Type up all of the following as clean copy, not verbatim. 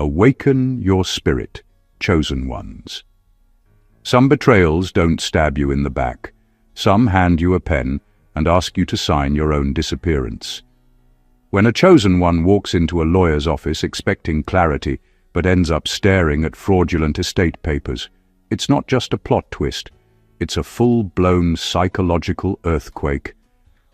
Awaken your spirit, chosen ones. Some betrayals don't stab you in the back. Some hand you a pen and ask you to sign your own disappearance. When a chosen one walks into a lawyer's office expecting clarity but ends up staring at fraudulent estate papers, it's not just a plot twist. It's a full-blown psychological earthquake.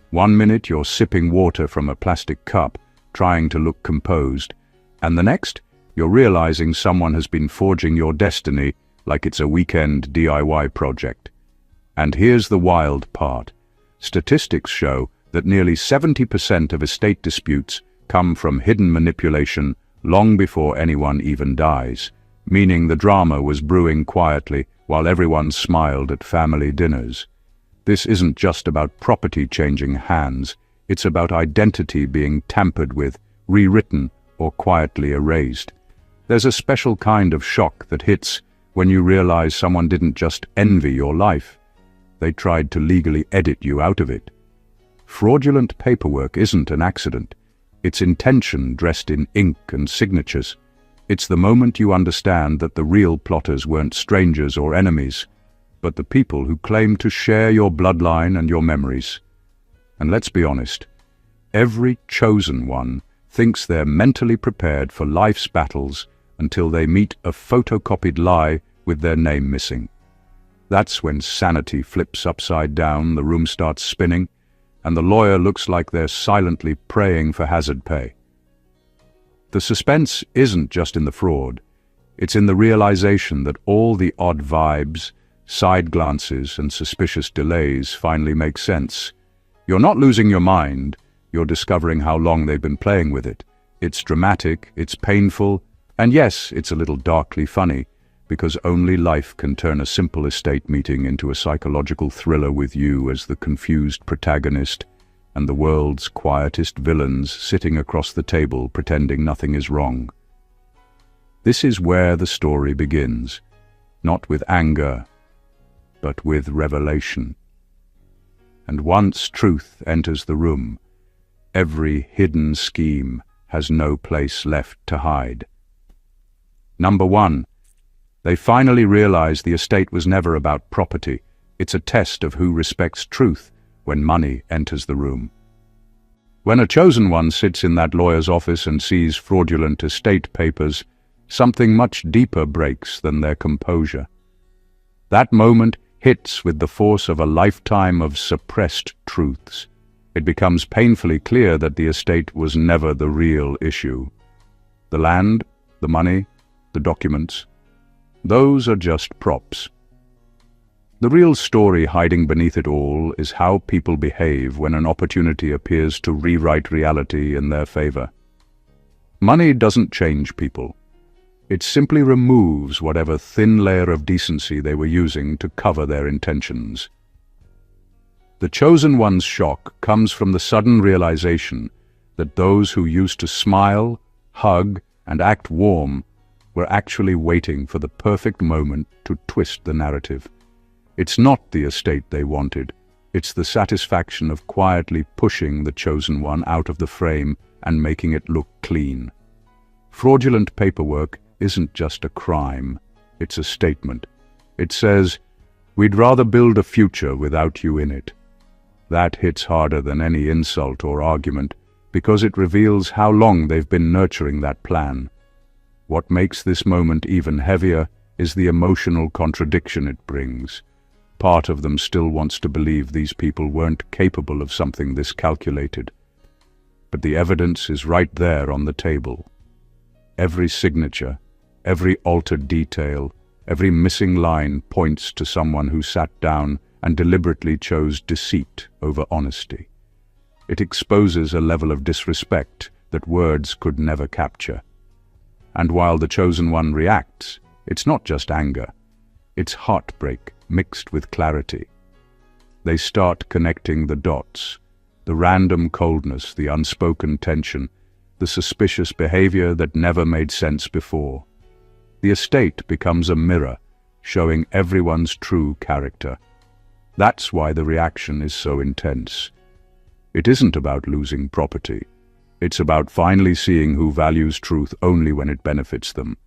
One minute you're sipping water from a plastic cup, trying to look composed, and the next, you're realizing someone has been forging your destiny like it's a weekend DIY project. And here's the wild part. Statistics show that nearly 70% of estate disputes come from hidden manipulation long before anyone even dies, meaning the drama was brewing quietly while everyone smiled at family dinners. This isn't just about property changing hands, it's about identity being tampered with, rewritten, or quietly erased. There's a special kind of shock that hits when you realize someone didn't just envy your life. They tried to legally edit you out of it. Fraudulent paperwork isn't an accident. It's intention dressed in ink and signatures. It's the moment you understand that the real plotters weren't strangers or enemies, but the people who claim to share your bloodline and your memories. And let's be honest, every chosen one thinks they're mentally prepared for life's battles until they meet a photocopied lie with their name missing. That's when sanity flips upside down, the room starts spinning, and the lawyer looks like they're silently praying for hazard pay. The suspense isn't just in the fraud, it's in the realization that all the odd vibes, side glances, and suspicious delays finally make sense. You're not losing your mind, you're discovering how long they've been playing with it. It's dramatic, it's painful, and yes, it's a little darkly funny, because only life can turn a simple estate meeting into a psychological thriller with you as the confused protagonist and the world's quietest villains sitting across the table pretending nothing is wrong. This is where the story begins, not with anger, but with revelation. And once truth enters the room, every hidden scheme has no place left to hide. Number 1. They finally realize the estate was never about property. It's a test of who respects truth when money enters the room. When a chosen one sits in that lawyer's office and sees fraudulent estate papers, something much deeper breaks than their composure. That moment hits with the force of a lifetime of suppressed truths. It becomes painfully clear that the estate was never the real issue. The land, the money, the documents, those are just props. The real story hiding beneath it all is how people behave when an opportunity appears to rewrite reality in their favor. Money doesn't change people. It simply removes whatever thin layer of decency they were using to cover their intentions. The chosen one's shock comes from the sudden realization that those who used to smile, hug, and act warm were actually waiting for the perfect moment to twist the narrative. It's not the estate they wanted. It's the satisfaction of quietly pushing the chosen one out of the frame and making it look clean. Fraudulent paperwork isn't just a crime, it's a statement. It says, "We'd rather build a future without you in it." That hits harder than any insult or argument because it reveals how long they've been nurturing that plan. What makes this moment even heavier is the emotional contradiction it brings. Part of them still wants to believe these people weren't capable of something this calculated. But the evidence is right there on the table. Every signature, every altered detail, every missing line points to someone who sat down and deliberately chose deceit over honesty. It exposes a level of disrespect that words could never capture. And while the chosen one reacts, it's not just anger. It's heartbreak mixed with clarity. They start connecting the dots, the random coldness, the unspoken tension, the suspicious behavior that never made sense before. The estate becomes a mirror, showing everyone's true character. That's why the reaction is so intense. It isn't about losing property. It's about finally seeing who values truth only when it benefits them.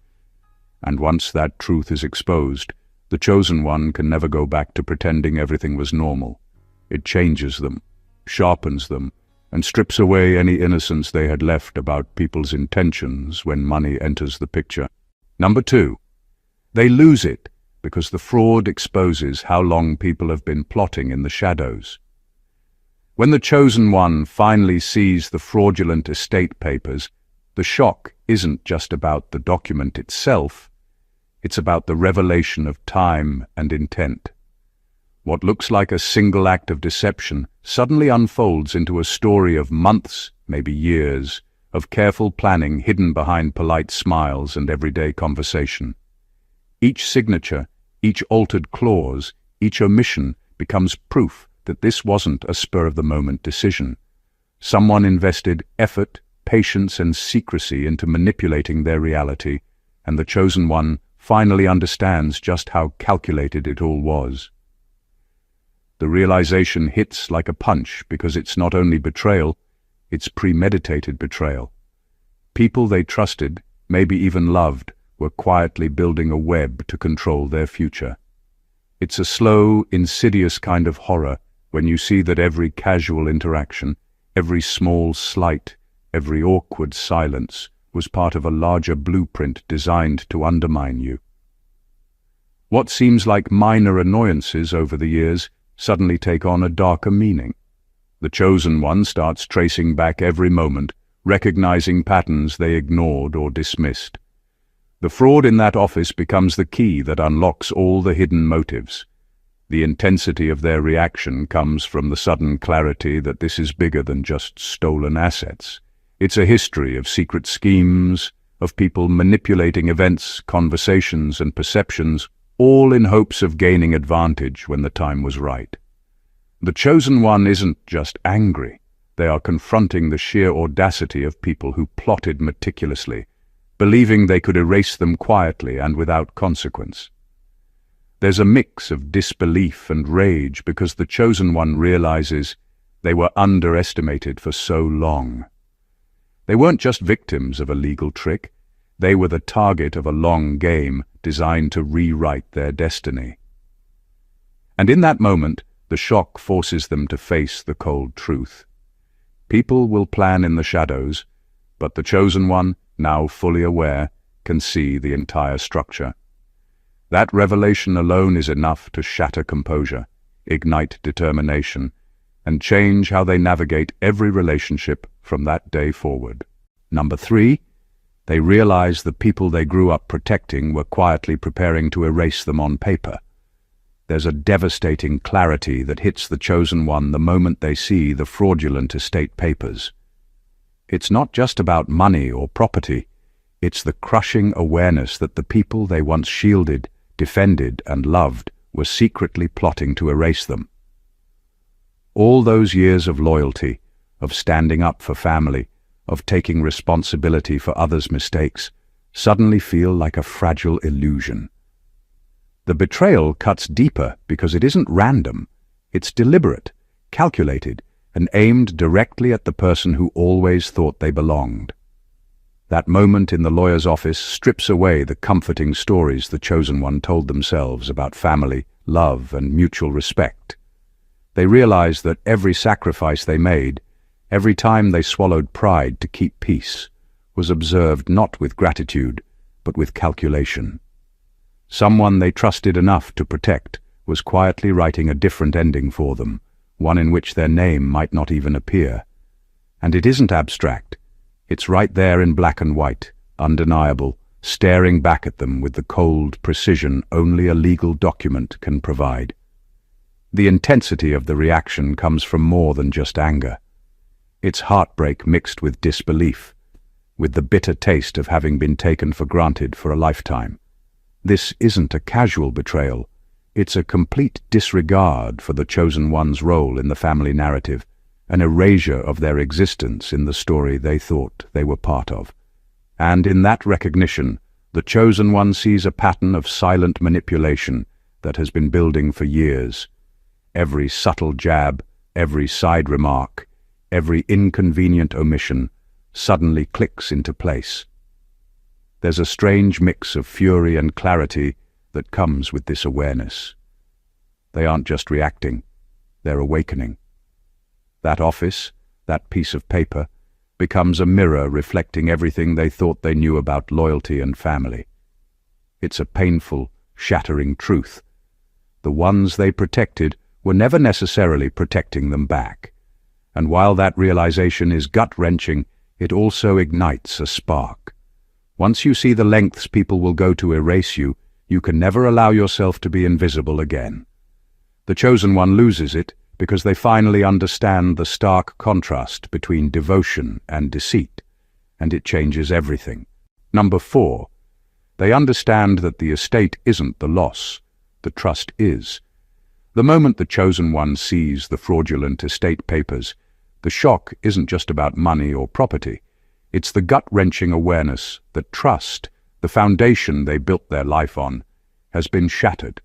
And once that truth is exposed, the chosen one can never go back to pretending everything was normal. It changes them, sharpens them, and strips away any innocence they had left about people's intentions when money enters the picture. Number 2. They lose it because the fraud exposes how long people have been plotting in the shadows. When the chosen one finally sees the fraudulent estate papers, the shock isn't just about the document itself, it's about the revelation of time and intent. What looks like a single act of deception suddenly unfolds into a story of months, maybe years, of careful planning hidden behind polite smiles and everyday conversation. Each signature, each altered clause, each omission becomes proof that this wasn't a spur-of-the-moment decision. Someone invested effort, patience, and secrecy into manipulating their reality, and the chosen one finally understands just how calculated it all was. The realization hits like a punch because it's not only betrayal, it's premeditated betrayal. People they trusted, maybe even loved, were quietly building a web to control their future. It's a slow, insidious kind of horror when you see that every casual interaction, every small slight, every awkward silence was part of a larger blueprint designed to undermine you. What seems like minor annoyances over the years suddenly take on a darker meaning. The chosen one starts tracing back every moment, recognizing patterns they ignored or dismissed. The fraud in that office becomes the key that unlocks all the hidden motives. The intensity of their reaction comes from the sudden clarity that this is bigger than just stolen assets. It's a history of secret schemes, of people manipulating events, conversations, and perceptions, all in hopes of gaining advantage when the time was right. The chosen one isn't just angry. They are confronting the sheer audacity of people who plotted meticulously, believing they could erase them quietly and without consequence. There's a mix of disbelief and rage because the chosen one realizes they were underestimated for so long. They weren't just victims of a legal trick, they were the target of a long game designed to rewrite their destiny. And in that moment, the shock forces them to face the cold truth. People will plan in the shadows, but the chosen one, now fully aware, can see the entire structure. That revelation alone is enough to shatter composure, ignite determination, and change how they navigate every relationship from that day forward. Number 3, they realize the people they grew up protecting were quietly preparing to erase them on paper. There's a devastating clarity that hits the chosen one the moment they see the fraudulent estate papers. It's not just about money or property, it's the crushing awareness that the people they once shielded, defended, and loved were secretly plotting to erase them. All those years of loyalty, of standing up for family, of taking responsibility for others' mistakes, suddenly feel like a fragile illusion. The betrayal cuts deeper because it isn't random. It's deliberate, calculated, and aimed directly at the person who always thought they belonged. That moment in the lawyer's office strips away the comforting stories the chosen one told themselves about family, love, and mutual respect. They realize that every sacrifice they made, every time they swallowed pride to keep peace, was observed not with gratitude, but with calculation. Someone they trusted enough to protect was quietly writing a different ending for them, one in which their name might not even appear. And it isn't abstract. It's right there in black and white, undeniable, staring back at them with the cold precision only a legal document can provide. The intensity of the reaction comes from more than just anger. It's heartbreak mixed with disbelief, with the bitter taste of having been taken for granted for a lifetime. This isn't a casual betrayal. It's a complete disregard for the chosen one's role in the family narrative, an erasure of their existence in the story they thought they were part of. And in that recognition, the chosen one sees a pattern of silent manipulation that has been building for years. Every subtle jab, every side remark, every inconvenient omission suddenly clicks into place. There's a strange mix of fury and clarity that comes with this awareness. They aren't just reacting, they're awakening. That office, that piece of paper, becomes a mirror reflecting everything they thought they knew about loyalty and family. It's a painful, shattering truth. The ones they protected were never necessarily protecting them back. And while that realization is gut-wrenching, it also ignites a spark. Once you see the lengths people will go to erase you, you can never allow yourself to be invisible again. The chosen one loses it because they finally understand the stark contrast between devotion and deceit, and it changes everything. Number 4, they understand that the estate isn't the loss, the trust is. The moment the chosen one sees the fraudulent estate papers, the shock isn't just about money or property. It's the gut-wrenching awareness that trust, the foundation they built their life on, has been shattered.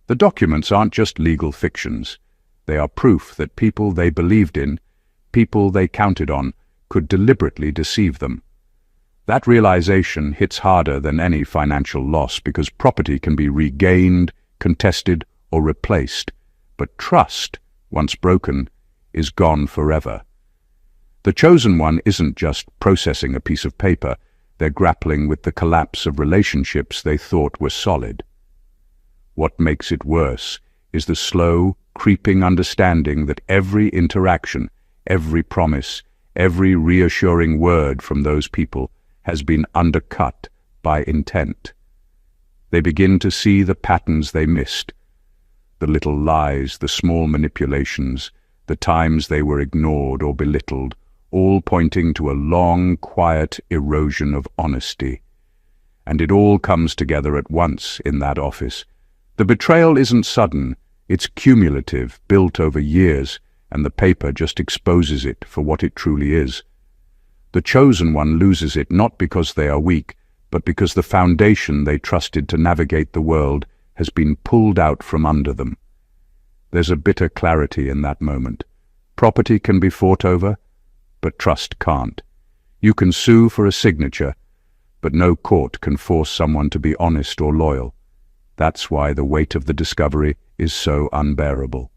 The documents aren't just legal fictions. They are proof that people they believed in, people they counted on, could deliberately deceive them. That realization hits harder than any financial loss because property can be regained, contested, or replaced, but trust, once broken, is gone forever. The chosen one isn't just processing a piece of paper, they're grappling with the collapse of relationships they thought were solid. What makes it worse is the slow, creeping understanding that every interaction, every promise, every reassuring word from those people has been undercut by intent. They begin to see the patterns they missed, the little lies, the small manipulations, the times they were ignored or belittled, all pointing to a long, quiet erosion of honesty. And it all comes together at once in that office. The betrayal isn't sudden, it's cumulative, built over years, and the paper just exposes it for what it truly is. The chosen one loses it not because they are weak, but because the foundation they trusted to navigate the world has been pulled out from under them. There's a bitter clarity in that moment. Property can be fought over, but trust can't. You can sue for a signature, but no court can force someone to be honest or loyal. That's why the weight of the discovery is so unbearable.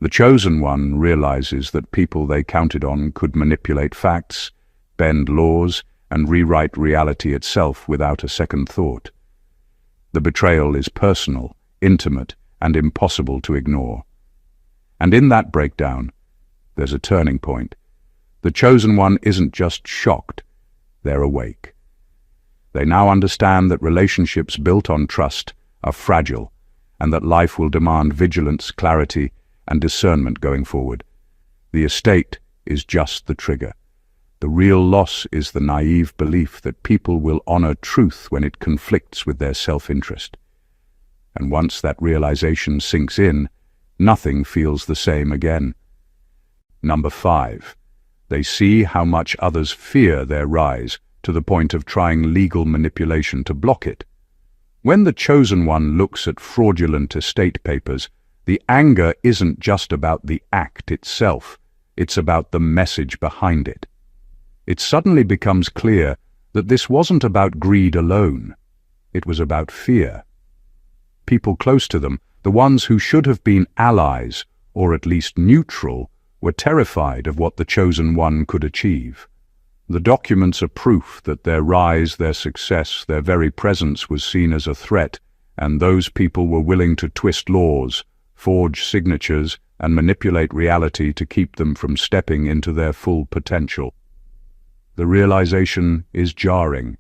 The chosen one realizes that people they counted on could manipulate facts, bend laws, and rewrite reality itself without a second thought. The betrayal is personal, intimate, and impossible to ignore. And in that breakdown, there's a turning point. The chosen one isn't just shocked, they're awake. They now understand that relationships built on trust are fragile, and that life will demand vigilance, clarity, and discernment going forward. The estate is just the trigger. The real loss is the naive belief that people will honor truth when it conflicts with their self-interest. And once that realization sinks in, nothing feels the same again. Number 5, they see how much others fear their rise to the point of trying legal manipulation to block it. When the chosen one looks at fraudulent estate papers, the anger isn't just about the act itself, it's about the message behind it. It suddenly becomes clear that this wasn't about greed alone, it was about fear. People close to them, the ones who should have been allies, or at least neutral, were terrified of what the chosen one could achieve. The documents are proof that their rise, their success, their very presence was seen as a threat, and those people were willing to twist laws, forge signatures, and manipulate reality to keep them from stepping into their full potential. The realization is jarring.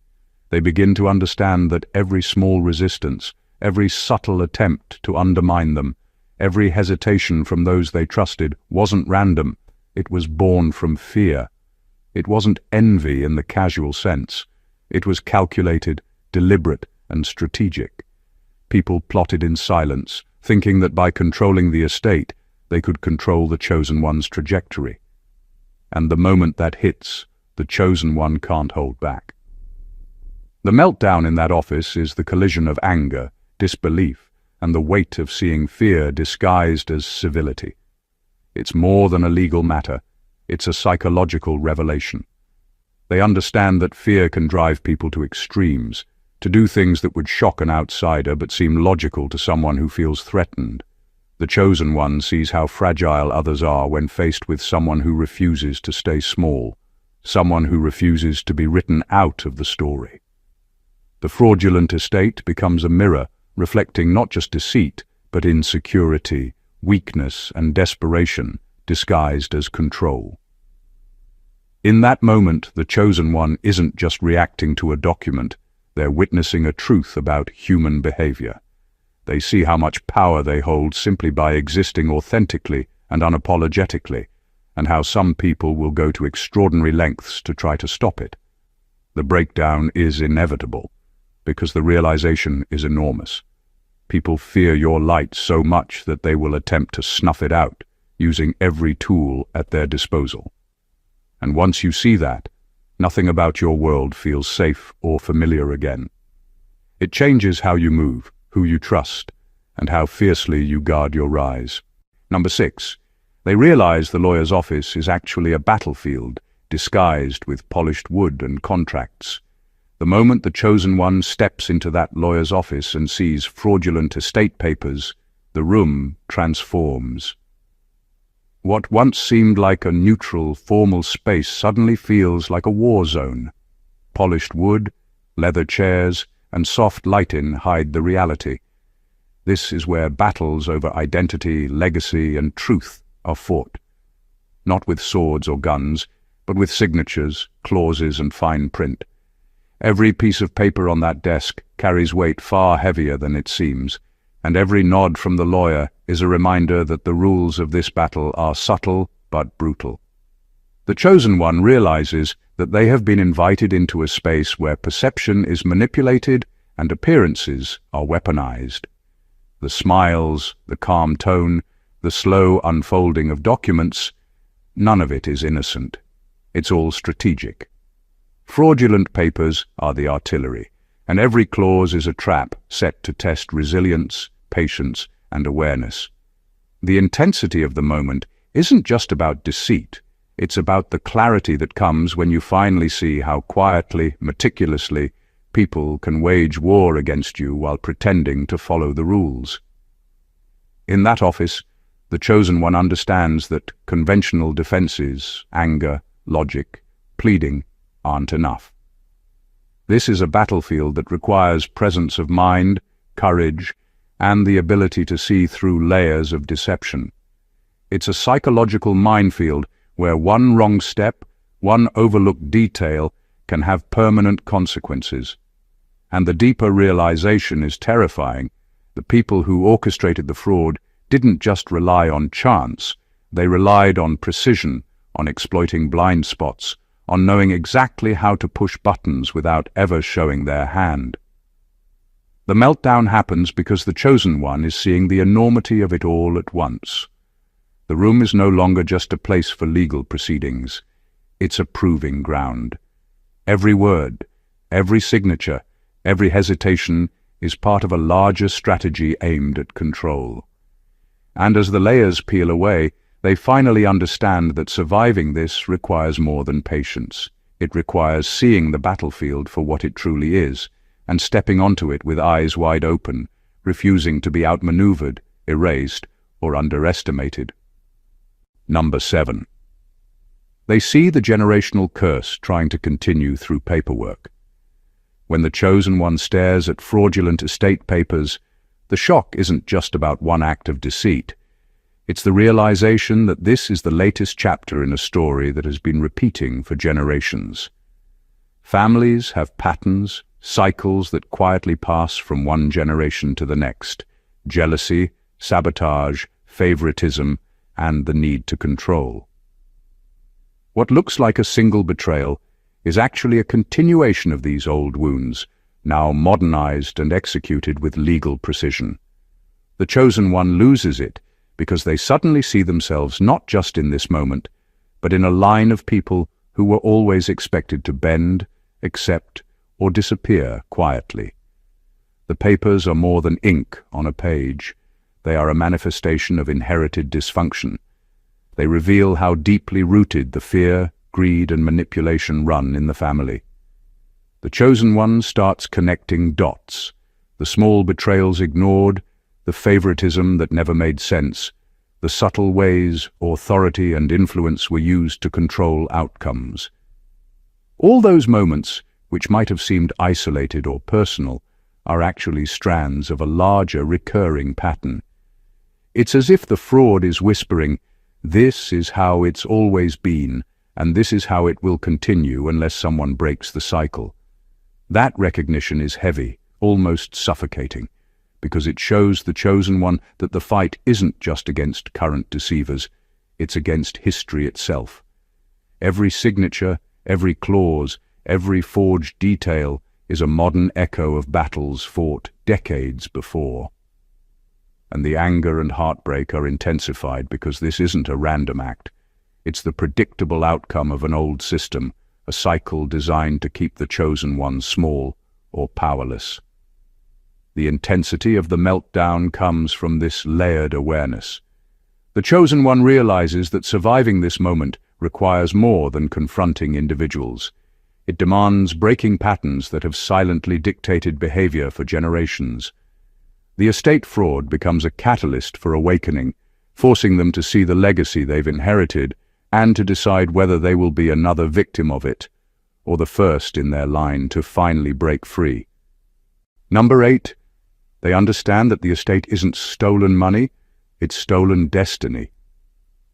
They begin to understand that every small resistance, every subtle attempt to undermine them, every hesitation from those they trusted wasn't random, it was born from fear. It wasn't envy in the casual sense. It was calculated, deliberate, and strategic. People plotted in silence, thinking that by controlling the estate, they could control the chosen one's trajectory. And the moment that hits, the chosen one can't hold back. The meltdown in that office is the collision of anger, disbelief, and the weight of seeing fear disguised as civility. It's more than a legal matter. It's a psychological revelation. They understand that fear can drive people to extremes, to do things that would shock an outsider but seem logical to someone who feels threatened. The chosen one sees how fragile others are when faced with someone who refuses to stay small, someone who refuses to be written out of the story. The fraudulent estate becomes a mirror, reflecting not just deceit, but insecurity, weakness, and desperation, disguised as control. In that moment, the chosen one isn't just reacting to a document, they're witnessing a truth about human behavior. They see how much power they hold simply by existing authentically and unapologetically, and how some people will go to extraordinary lengths to try to stop it. The breakdown is inevitable, because the realization is enormous. People fear your light so much that they will attempt to snuff it out, using every tool at their disposal. And once you see that, nothing about your world feels safe or familiar again. It changes how you move, who you trust, and how fiercely you guard your rise. Number 6. They realize the lawyer's office is actually a battlefield, disguised with polished wood and contracts. The moment the chosen one steps into that lawyer's office and sees fraudulent estate papers, the room transforms. What once seemed like a neutral, formal space suddenly feels like a war zone. Polished wood, leather chairs, and soft lighting hide the reality. This is where battles over identity, legacy, and truth are fought. Not with swords or guns, but with signatures, clauses, and fine print. Every piece of paper on that desk carries weight far heavier than it seems, and every nod from the lawyer is a reminder that the rules of this battle are subtle but brutal. The chosen one realizes that they have been invited into a space where perception is manipulated and appearances are weaponized. The smiles, the calm tone, the slow unfolding of documents, none of it is innocent. It's all strategic. Fraudulent papers are the artillery, and every clause is a trap set to test resilience, patience, and awareness. The intensity of the moment isn't just about deceit, it's about the clarity that comes when you finally see how quietly, meticulously, people can wage war against you while pretending to follow the rules. In that office, the chosen one understands that conventional defenses, anger, logic, pleading, aren't enough. This is a battlefield that requires presence of mind, courage, and the ability to see through layers of deception. It's a psychological minefield where one wrong step, one overlooked detail, can have permanent consequences. And the deeper realization is terrifying. The people who orchestrated the fraud didn't just rely on chance, they relied on precision, on exploiting blind spots, on knowing exactly how to push buttons without ever showing their hand. The meltdown happens because the chosen one is seeing the enormity of it all at once. The room is no longer just a place for legal proceedings. It's a proving ground. Every word, every signature, every hesitation is part of a larger strategy aimed at control. And as the layers peel away, they finally understand that surviving this requires more than patience. It requires seeing the battlefield for what it truly is, and stepping onto it with eyes wide open, refusing to be outmaneuvered, erased, or underestimated. Number 7. They see the generational curse trying to continue through paperwork. When the chosen one stares at fraudulent estate papers, the shock isn't just about one act of deceit. It's the realization that this is the latest chapter in a story that has been repeating for generations. Families have patterns, cycles that quietly pass from one generation to the next: jealousy, sabotage, favoritism, and the need to control. What looks like a single betrayal is actually a continuation of these old wounds, now modernized and executed with legal precision. The chosen one loses it because they suddenly see themselves not just in this moment, but in a line of people who were always expected to bend, accept, or disappear quietly. The papers are more than ink on a page. They are a manifestation of inherited dysfunction. They reveal how deeply rooted the fear, greed, and manipulation run in the family. The chosen one starts connecting dots, the small betrayals ignored, the favoritism that never made sense, the subtle ways authority and influence were used to control outcomes. All those moments, which might have seemed isolated or personal, are actually strands of a larger recurring pattern. It's as if the fraud is whispering, "This is how it's always been, and this is how it will continue unless someone breaks the cycle." That recognition is heavy, almost suffocating, because it shows the chosen one that the fight isn't just against current deceivers, it's against history itself. Every signature, every clause, every forged detail is a modern echo of battles fought decades before. And the anger and heartbreak are intensified because this isn't a random act. It's the predictable outcome of an old system, a cycle designed to keep the chosen one small or powerless. The intensity of the meltdown comes from this layered awareness. The chosen one realizes that surviving this moment requires more than confronting individuals. It demands breaking patterns that have silently dictated behavior for generations. The estate fraud becomes a catalyst for awakening, forcing them to see the legacy they've inherited and to decide whether they will be another victim of it, or the first in their line to finally break free. Number 8, they understand that the estate isn't stolen money, it's stolen destiny.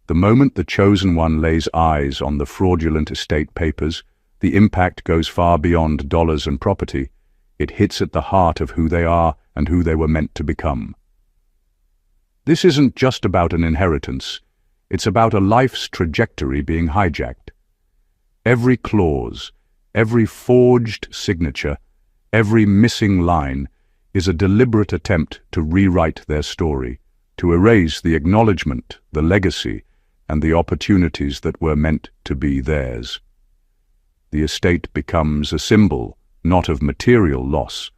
The moment the chosen one lays eyes on the fraudulent estate papers, the impact goes far beyond dollars and property. It hits at the heart of who they are and who they were meant to become. This isn't just about an inheritance, it's about a life's trajectory being hijacked. Every clause, every forged signature, every missing line is a deliberate attempt to rewrite their story, to erase the acknowledgement, the legacy, and the opportunities that were meant to be theirs. The estate becomes a symbol, not of material loss,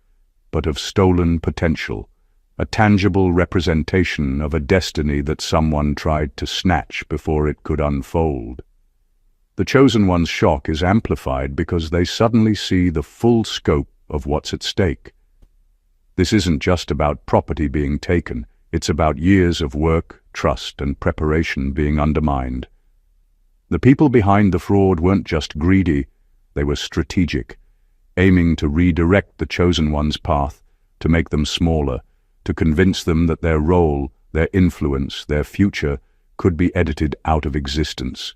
but of stolen potential, a tangible representation of a destiny that someone tried to snatch before it could unfold. The chosen one's shock is amplified because they suddenly see the full scope of what's at stake. This isn't just about property being taken, it's about years of work, trust, and preparation being undermined. The people behind the fraud weren't just greedy, they were strategic, aiming to redirect the chosen one's path, to make them smaller, to convince them that their role, their influence, their future could be edited out of existence.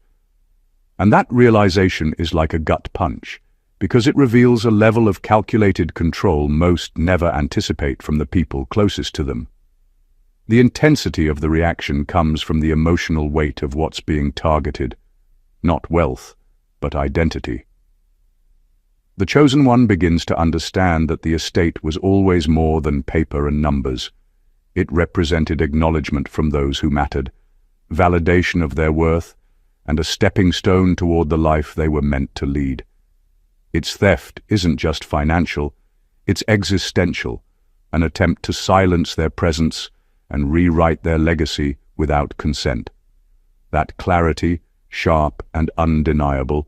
And that realization is like a gut punch, because it reveals a level of calculated control most never anticipate from the people closest to them. The intensity of the reaction comes from the emotional weight of what's being targeted, not wealth, but identity. The chosen one begins to understand that the estate was always more than paper and numbers. It represented acknowledgement from those who mattered, validation of their worth, and a stepping stone toward the life they were meant to lead. Its theft isn't just financial, it's existential, an attempt to silence their presence and rewrite their legacy without consent. That clarity, sharp and undeniable,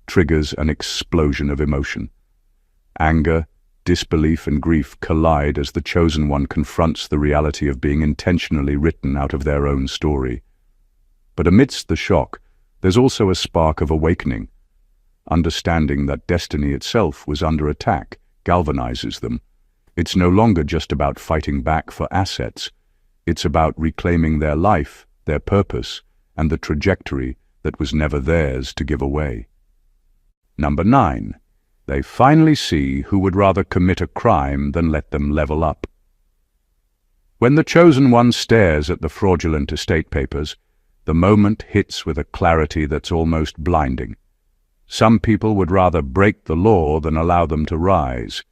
triggers an explosion of emotion. Anger, disbelief, and grief collide as the chosen one confronts the reality of being intentionally written out of their own story. But amidst the shock, there's also a spark of awakening. Understanding that destiny itself was under attack galvanizes them. It's no longer just about fighting back for assets. It's about reclaiming their life, their purpose, and the trajectory that was never theirs to give away. Number 9. They finally see who would rather commit a crime than let them level up. When the chosen one stares at the fraudulent estate papers, the moment hits with a clarity that's almost blinding. Some people would rather break the law than allow them to rise.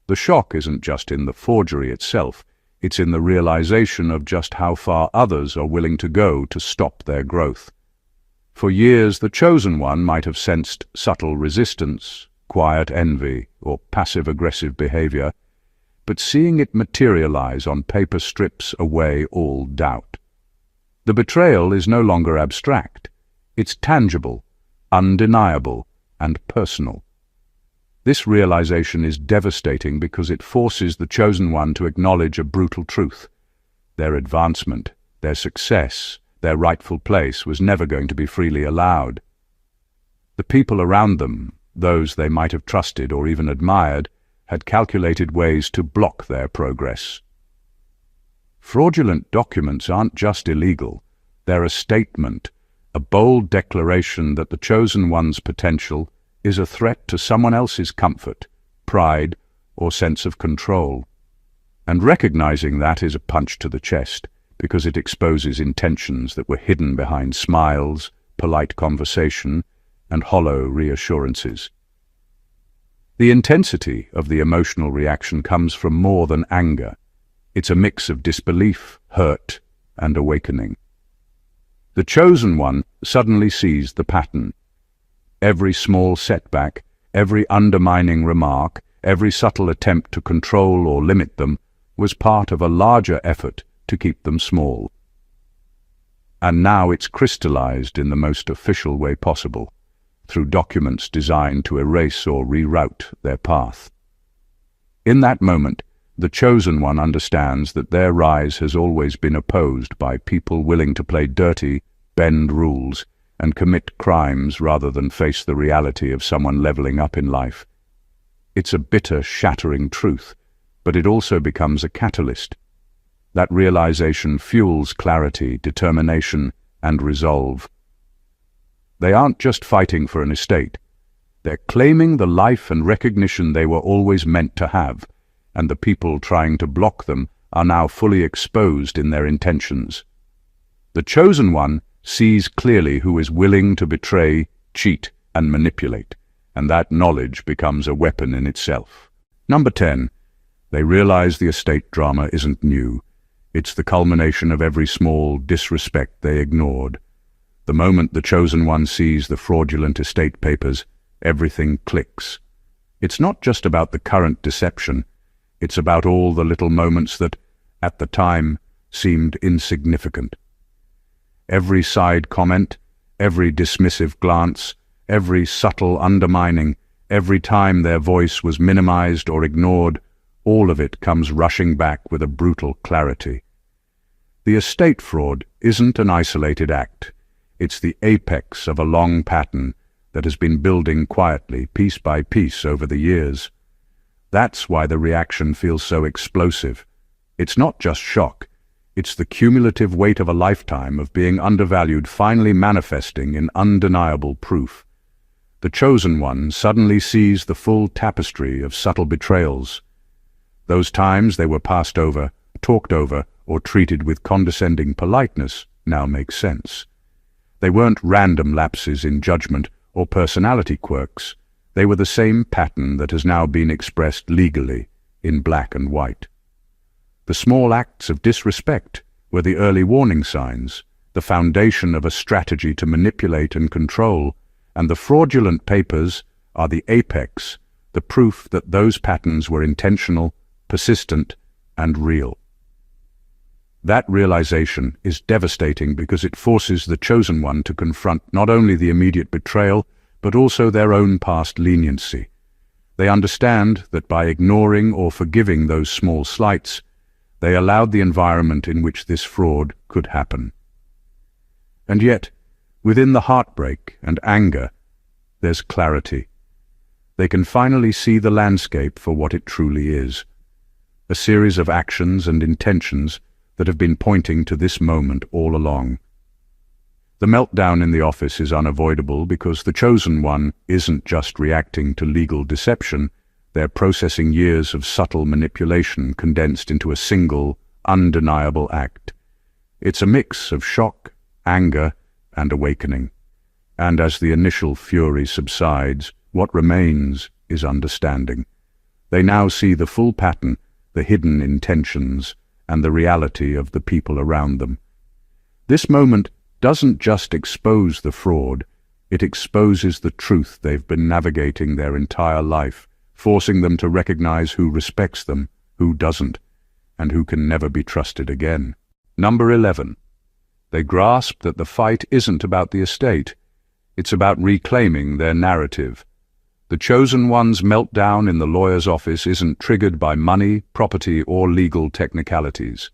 The shock isn't just in the forgery itself, it's in the realization of just how far others are willing to go to stop their growth. For years, the chosen one might have sensed subtle resistance, quiet envy, or passive-aggressive behavior, but seeing it materialize on paper strips away all doubt. The betrayal is no longer abstract. It's tangible, undeniable, and personal. This realization is devastating because it forces the chosen one to acknowledge a brutal truth. Their advancement, their success, their rightful place was never going to be freely allowed. The people around them, those they might have trusted or even admired, had calculated ways to block their progress. Fraudulent documents aren't just illegal. They're a statement, a bold declaration that the chosen one's potential is a threat to someone else's comfort, pride, or sense of control. And recognizing that is a punch to the chest, because it exposes intentions that were hidden behind smiles, polite conversation, and hollow reassurances. The intensity of the emotional reaction comes from more than anger. It's a mix of disbelief, hurt, and awakening. The chosen one suddenly sees the pattern. Every small setback, every undermining remark, every subtle attempt to control or limit them was part of a larger effort to keep them small. And now it's crystallized in the most official way possible, through documents designed to erase or reroute their path. In that moment, the chosen one understands that their rise has always been opposed by people willing to play dirty, bend rules, and commit crimes rather than face the reality of someone leveling up in life. It's a bitter, shattering truth, but it also becomes a catalyst. That realization fuels clarity, determination, and resolve. They aren't just fighting for an estate. They're claiming the life and recognition they were always meant to have, and the people trying to block them are now fully exposed in their intentions. The chosen one sees clearly who is willing to betray, cheat, and manipulate, and that knowledge becomes a weapon in itself. Number 10. They realize the estate drama isn't new. It's the culmination of every small disrespect they ignored. The moment the chosen one sees the fraudulent estate papers, everything clicks. It's not just about the current deception. It's about all the little moments that, at the time, seemed insignificant. Every side comment, every dismissive glance, every subtle undermining, every time their voice was minimized or ignored, all of it comes rushing back with a brutal clarity. The estate fraud isn't an isolated act. It's the apex of a long pattern that has been building quietly, piece by piece, over the years. That's why the reaction feels so explosive. It's not just shock. It's the cumulative weight of a lifetime of being undervalued finally manifesting in undeniable proof. The chosen one suddenly sees the full tapestry of subtle betrayals. Those times they were passed over, talked over, or treated with condescending politeness now make sense. They weren't random lapses in judgment or personality quirks. They were the same pattern that has now been expressed legally, in black and white. The small acts of disrespect were the early warning signs, the foundation of a strategy to manipulate and control, and the fraudulent papers are the apex, the proof that those patterns were intentional, persistent, and real. That realization is devastating because it forces the chosen one to confront not only the immediate betrayal, but also their own past leniency. They understand that by ignoring or forgiving those small slights, they allowed the environment in which this fraud could happen. And yet, within the heartbreak and anger, there's clarity. They can finally see the landscape for what it truly is. A series of actions and intentions that have been pointing to this moment all along. The meltdown in the office is unavoidable because the chosen one isn't just reacting to legal deception. They're processing years of subtle manipulation condensed into a single, undeniable act. It's a mix of shock, anger, and awakening. And as the initial fury subsides, what remains is understanding. They now see the full pattern, the hidden intentions, and the reality of the people around them. This moment doesn't just expose the fraud, it exposes the truth they've been navigating their entire life, forcing them to recognize who respects them, who doesn't, and who can never be trusted again. Number 11. They grasp that the fight isn't about the estate. It's about reclaiming their narrative. The chosen one's meltdown in the lawyer's office isn't triggered by money, property, or legal technicalities.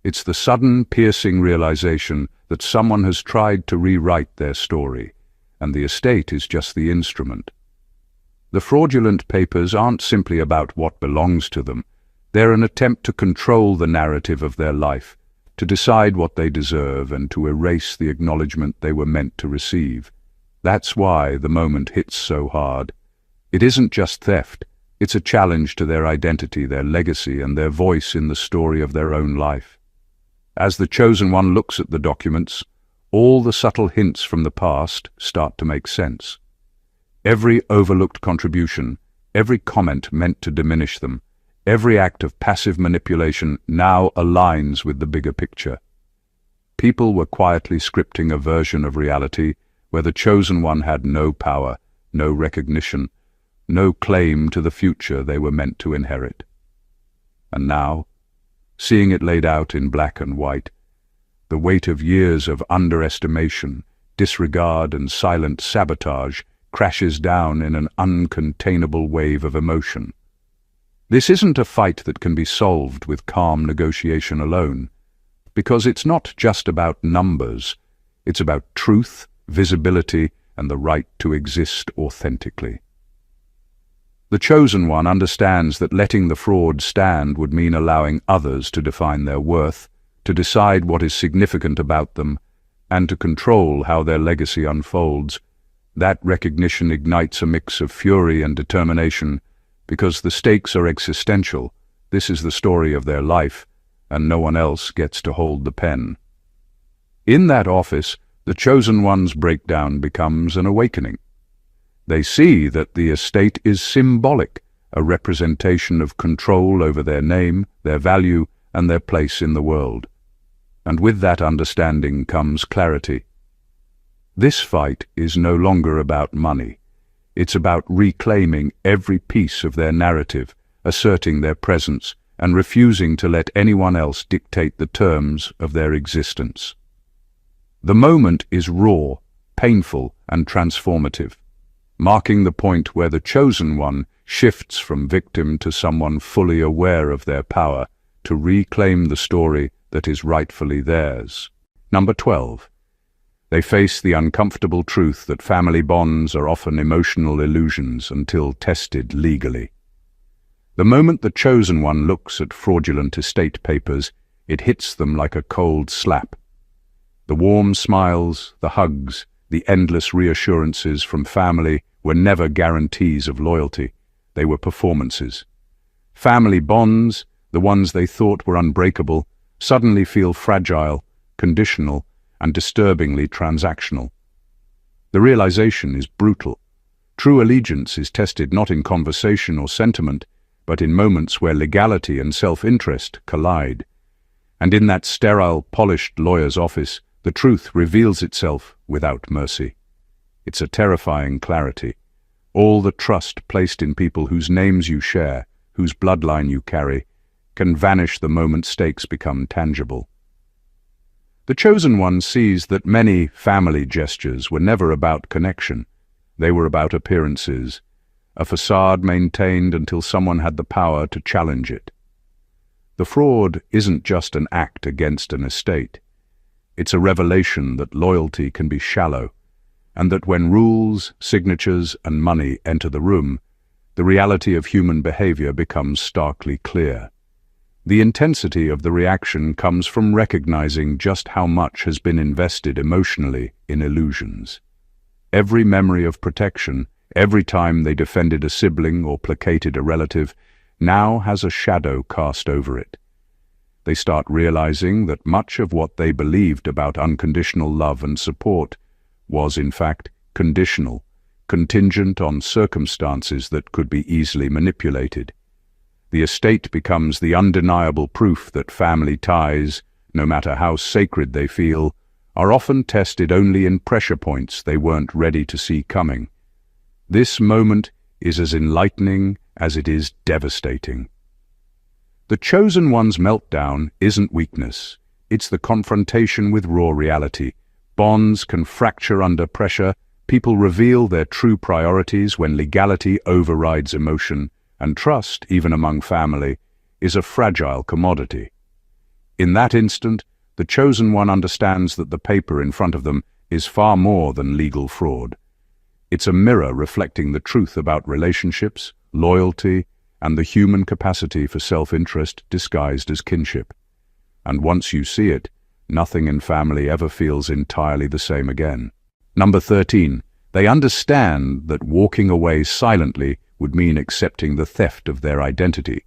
It's the sudden, piercing realization that someone has tried to rewrite their story, and the estate is just the instrument. The fraudulent papers aren't simply about what belongs to them. They're an attempt to control the narrative of their life, to decide what they deserve, and to erase the acknowledgement they were meant to receive. That's why the moment hits so hard. It isn't just theft. It's a challenge to their identity, their legacy, and their voice in the story of their own life. As the chosen one looks at the documents, all the subtle hints from the past start to make sense. Every overlooked contribution, every comment meant to diminish them, every act of passive manipulation now aligns with the bigger picture. People were quietly scripting a version of reality where the chosen one had no power, no recognition, no claim to the future they were meant to inherit. And now, seeing it laid out in black and white, the weight of years of underestimation, disregard, and silent sabotage crashes down in an uncontainable wave of emotion. This isn't a fight that can be solved with calm negotiation alone, because it's not just about numbers. It's about truth, visibility, and the right to exist authentically. The chosen one understands that letting the fraud stand would mean allowing others to define their worth, to decide what is significant about them, and to control how their legacy unfolds. That recognition ignites a mix of fury and determination, because the stakes are existential. This is the story of their life, and no one else gets to hold the pen. In that office, the chosen one's breakdown becomes an awakening. They see that the estate is symbolic, a representation of control over their name, their value, and their place in the world. And with that understanding comes clarity. This fight is no longer about money. It's about reclaiming every piece of their narrative, asserting their presence, and refusing to let anyone else dictate the terms of their existence. The moment is raw, painful, and transformative, marking the point where the chosen one shifts from victim to someone fully aware of their power to reclaim the story that is rightfully theirs. Number 12. They face the uncomfortable truth that family bonds are often emotional illusions until tested legally. The moment the chosen one looks at fraudulent estate papers, it hits them like a cold slap. The warm smiles, the hugs, the endless reassurances from family were never guarantees of loyalty. They were performances. Family bonds, the ones they thought were unbreakable, suddenly feel fragile, conditional, and disturbingly transactional. The realization is brutal. True allegiance is tested not in conversation or sentiment, but in moments where legality and self-interest collide. And in that sterile, polished lawyer's office, the truth reveals itself without mercy. It's a terrifying clarity. All the trust placed in people whose names you share, whose bloodline you carry, can vanish the moment stakes become tangible. The chosen one sees that many family gestures were never about connection. They were about appearances, a facade maintained until someone had the power to challenge it. The fraud isn't just an act against an estate. It's a revelation that loyalty can be shallow, and that when rules, signatures, and money enter the room, the reality of human behavior becomes starkly clear. The intensity of the reaction comes from recognizing just how much has been invested emotionally in illusions. Every memory of protection, every time they defended a sibling or placated a relative, now has a shadow cast over it. They start realizing that much of what they believed about unconditional love and support was, in fact, conditional, contingent on circumstances that could be easily manipulated. The estate becomes the undeniable proof that family ties, no matter how sacred they feel, are often tested only in pressure points they weren't ready to see coming. This moment is as enlightening as it is devastating. The chosen one's meltdown isn't weakness, It's the confrontation with raw reality. Bonds can fracture under pressure, people reveal their true priorities when legality overrides emotion, and trust, even among family, is a fragile commodity. In that instant, the chosen one understands that the paper in front of them is far more than legal fraud. It's a mirror reflecting the truth about relationships, loyalty, and the human capacity for self-interest disguised as kinship. And once you see it, nothing in family ever feels entirely the same again. Number 13. They understand that walking away silently would mean accepting the theft of their identity.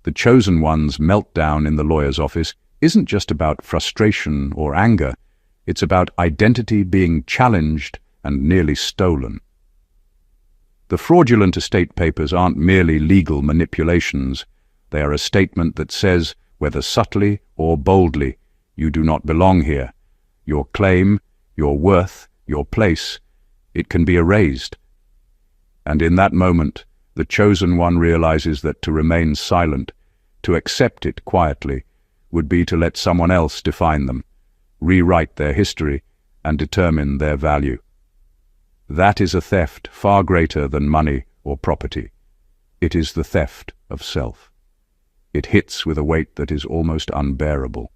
The chosen one's meltdown in the lawyer's office isn't just about frustration or anger, it's about identity being challenged and nearly stolen. The fraudulent estate papers aren't merely legal manipulations, they are a statement that says, whether subtly or boldly, you do not belong here. Your claim, your worth, your place, it can be erased. And in that moment, the chosen one realizes that to remain silent, to accept it quietly, would be to let someone else define them, rewrite their history, and determine their value. That is a theft far greater than money or property. It is the theft of self. It hits with a weight that is almost unbearable.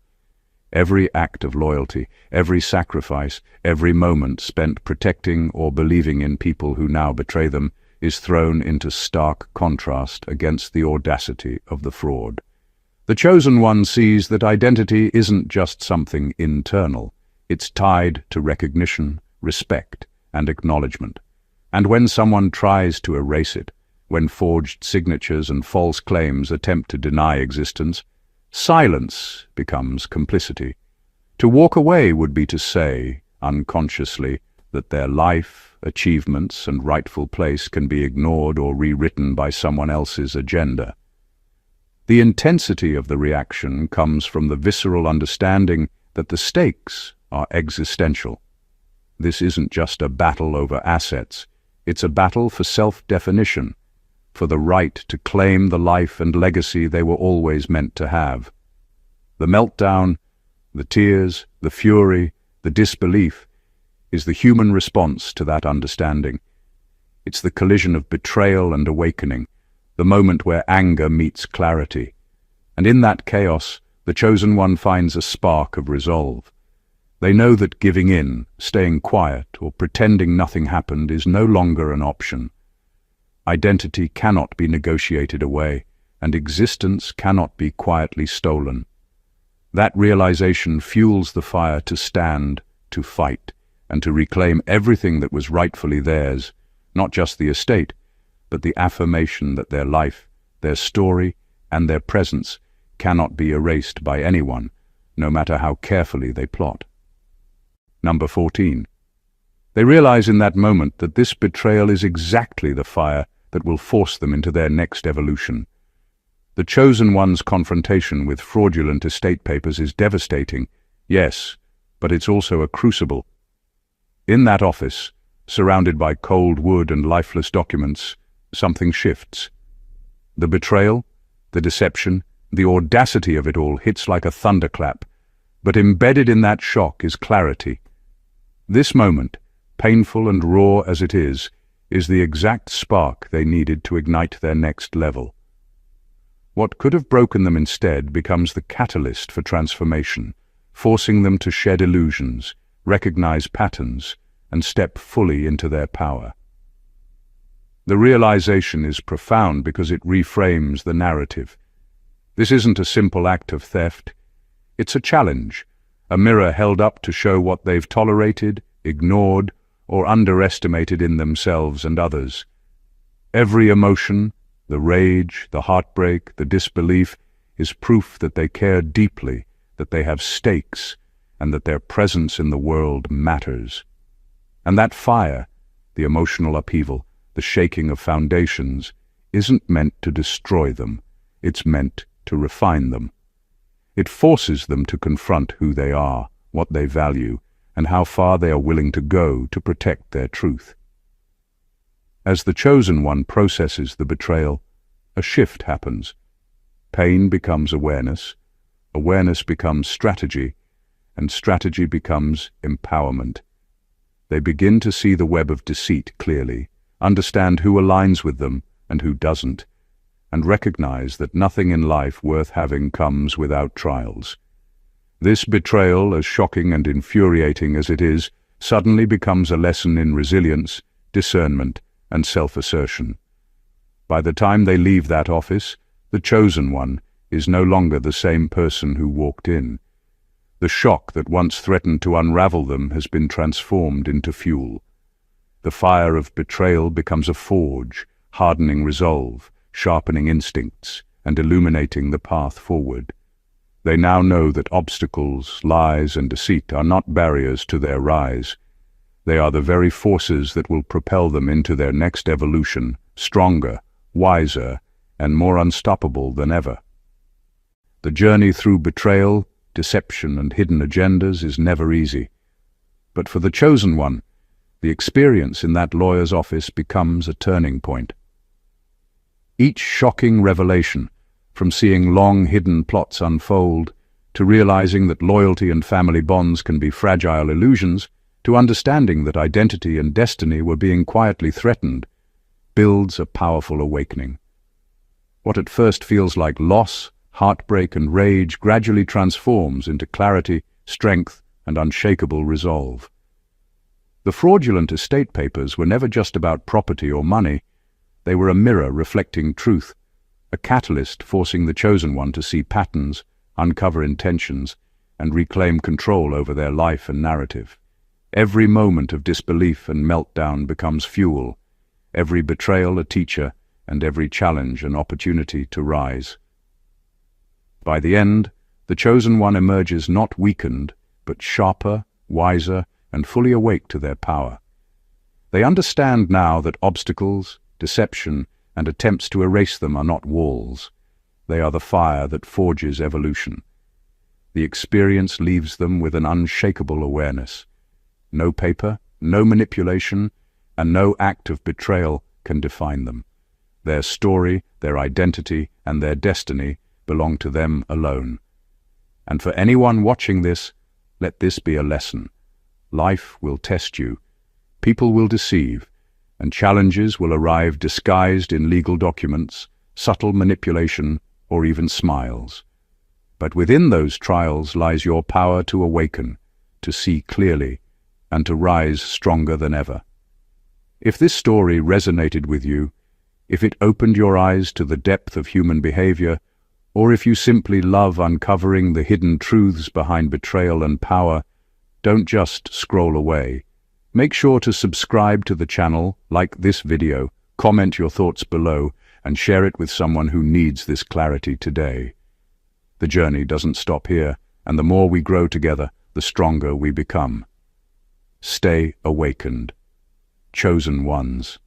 Every act of loyalty, every sacrifice, every moment spent protecting or believing in people who now betray them is thrown into stark contrast against the audacity of the fraud. The chosen one sees that identity isn't just something internal. It's tied to recognition, respect, and acknowledgement. And when someone tries to erase it, when forged signatures and false claims attempt to deny existence, silence becomes complicity. To walk away would be to say, unconsciously, that their life, achievements, and rightful place can be ignored or rewritten by someone else's agenda. The intensity of the reaction comes from the visceral understanding that the stakes are existential. This isn't just a battle over assets, it's a battle for self-definition, for the right to claim the life and legacy they were always meant to have. The meltdown, the tears, the fury, the disbelief, is the human response to that understanding. It's the collision of betrayal and awakening, the moment where anger meets clarity. And in that chaos, the chosen one finds a spark of resolve. They know that giving in, staying quiet, or pretending nothing happened is no longer an option. Identity cannot be negotiated away, and existence cannot be quietly stolen. That realization fuels the fire to stand, to fight, and to reclaim everything that was rightfully theirs, not just the estate, but the affirmation that their life, their story, and their presence cannot be erased by anyone, no matter how carefully they plot. Number 14. They realize in that moment that this betrayal is exactly the fire that will force them into their next evolution. The chosen one's confrontation with fraudulent estate papers is devastating, yes, but it's also a crucible. In that office, surrounded by cold wood and lifeless documents, something shifts. The betrayal, the deception, the audacity of it all hits like a thunderclap, but embedded in that shock is clarity. This moment, painful and raw as it is the exact spark they needed to ignite their next level. What could have broken them instead becomes the catalyst for transformation, forcing them to shed illusions, recognize patterns, and step fully into their power. The realization is profound because it reframes the narrative. This isn't a simple act of theft. It's a challenge, a mirror held up to show what they've tolerated, ignored, or underestimated in themselves and others. Every emotion, the rage, the heartbreak, the disbelief, is proof that they care deeply, that they have stakes, and that their presence in the world matters. And that fire, the emotional upheaval, the shaking of foundations, isn't meant to destroy them, it's meant to refine them. It forces them to confront who they are, what they value, and how far they are willing to go to protect their truth. As the chosen one processes the betrayal, a shift happens. Pain becomes awareness, awareness becomes strategy, and strategy becomes empowerment. They begin to see the web of deceit clearly, understand who aligns with them and who doesn't, and recognize that nothing in life worth having comes without trials. This betrayal, as shocking and infuriating as it is, suddenly becomes a lesson in resilience, discernment, and self-assertion. By the time they leave that office, the chosen one is no longer the same person who walked in. The shock that once threatened to unravel them has been transformed into fuel. The fire of betrayal becomes a forge, hardening resolve, sharpening instincts, and illuminating the path forward. They now know that obstacles, lies, and deceit are not barriers to their rise. They are the very forces that will propel them into their next evolution, stronger, wiser, and more unstoppable than ever. The journey through betrayal, deception, and hidden agendas is never easy. But for the chosen one, the experience in that lawyer's office becomes a turning point. Each shocking revelation, from seeing long-hidden plots unfold, to realizing that loyalty and family bonds can be fragile illusions, to understanding that identity and destiny were being quietly threatened, builds a powerful awakening. What at first feels like loss, heartbreak, and rage gradually transforms into clarity, strength, and unshakable resolve. The fraudulent estate papers were never just about property or money. They were a mirror reflecting truth, a catalyst forcing the chosen one to see patterns, uncover intentions, and reclaim control over their life and narrative. Every moment of disbelief and meltdown becomes fuel, every betrayal a teacher, and every challenge an opportunity to rise. By the end, the chosen one emerges not weakened, but sharper, wiser, and fully awake to their power. They understand now that obstacles, deception, and attempts to erase them are not walls. They are the fire that forges evolution. The experience leaves them with an unshakable awareness. No paper, no manipulation, and no act of betrayal can define them. Their story, their identity, and their destiny belong to them alone. And for anyone watching this, let this be a lesson. Life will test you, people will deceive, and challenges will arrive disguised in legal documents, subtle manipulation, or even smiles. But within those trials lies your power to awaken, to see clearly, and to rise stronger than ever. If this story resonated with you, if it opened your eyes to the depth of human behavior, or if you simply love uncovering the hidden truths behind betrayal and power, don't just scroll away. Make sure to subscribe to the channel, like this video, comment your thoughts below, and share it with someone who needs this clarity today. The journey doesn't stop here, and the more we grow together, the stronger we become. Stay awakened. Chosen ones.